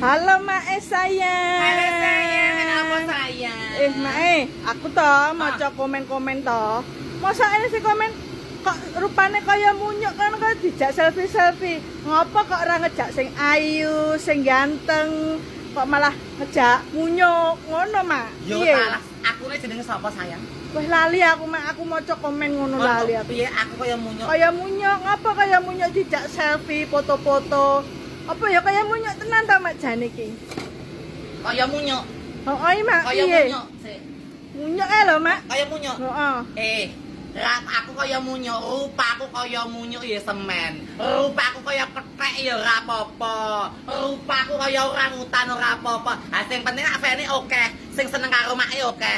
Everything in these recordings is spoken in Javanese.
Halo Mae sayang. Halo sayang, kenapa sayang? Mae, aku toh maca komen-komen toh. Masa ini sih komen kok rupane kaya munyuk kan kok dijak selfie-selfie. Ngapa kok ora ngejak sing ayu, sing ganteng, kok malah ngejak munyuk ngono, Mak? Yo talas, aku nek jenenge sapa sayang? Wah lali aku, Mak. Aku maca komen ngono lali aku. Piye aku kaya munyuk? Kaya munyuk, ngapa kaya munyuk dijak selfie, foto-foto? Apa ya kaya munyuk tenan ta Mak jane iki? Kaya munyuk. Heeh, Mak. Kaya Piye? munyuk. Sik. Munyuk ae lho, Mak. Kaya munyuk. Heeh. Aku kaya munyuk, rupaku kaya munyuk ya semen. Rupaku kaya kethek ya ora apa-apa. Rupaku kaya orangutan ora apa-apa. Ah sing penting avene oke, sing seneng karo make oke.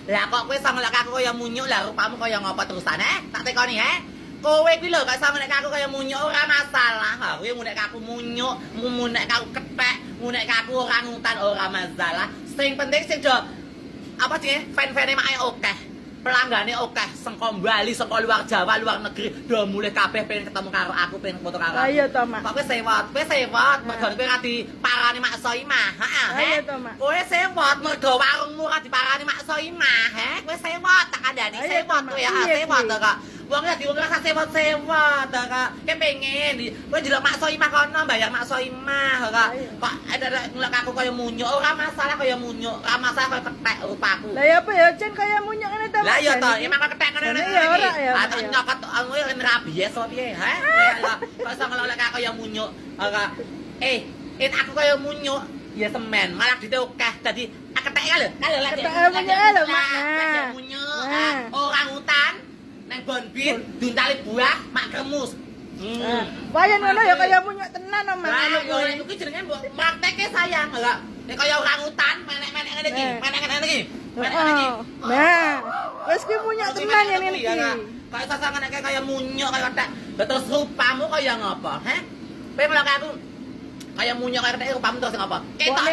Lah kok kowe sangelek aku kaya munyuk, lah rupamu kaya ngapa terusane? Tak tekoni Kowe kuwi lho gak sangelek aku kaya munyuk ora masalah. Ha kowe munek aku munyuk, munek aku kethek, munek aku orangutan ora masalah. Sing penting sing do apa sih? Fan-fane make oke. Pelanggane oke, sengko Bali, sengko luar Jawa, luar negeri, do mulih kabeh pengen ketemu karo aku, pengen foto karo aku. Ayo to, Mak. Kok kowe sewot, mergo kowe ra diparani Mak Soimah. Ayo to, Mak. Kowe sewot mergo warungmu ra diparani Mak Soimah, Kowe sewot tak kandhani sewot kowe ya, sewot to kok. Wong ya diwong rasa sewot-sewot to kok. Kepengin kowe ndelok Mak Soimah kono bayar Mak Soimah kok. Kok ada ngelak aku kaya munyuk, ora masalah kaya munyuk, ora masalah kaya kethek rupaku. Lah ya apa ya jen kaya munyuk ngene ta. Lah ya to, emang kethek ngene Ya ora ya. Atau nyokot anu rabies apa piye, Kok iso ngelolek aku kaya munyuk. Aku kaya munyuk, ya semen, malah dite akeh. Dadi kethek lho. Kethek munyuk lho, Mak. Nah, munyuk, orangutan nang bonbit, duntali buah, mak kremus. Wayan ngono ya kaya munyuk tenan, Mak. Lah yo iku ki jenenge mbok praktekke sayang, lho. Nek kaya orangutan, menek-menek ngene iki, menek-menek ngene iki. Nah, wis ki munyuk tenan ngene iki. Kok iso sangen kaya munyuk kaya kethek. Terus rupamu kaya ngapa, Kowe ngelak aku kaya munyuk kaya kethek rupamu terus ngapa? Ketok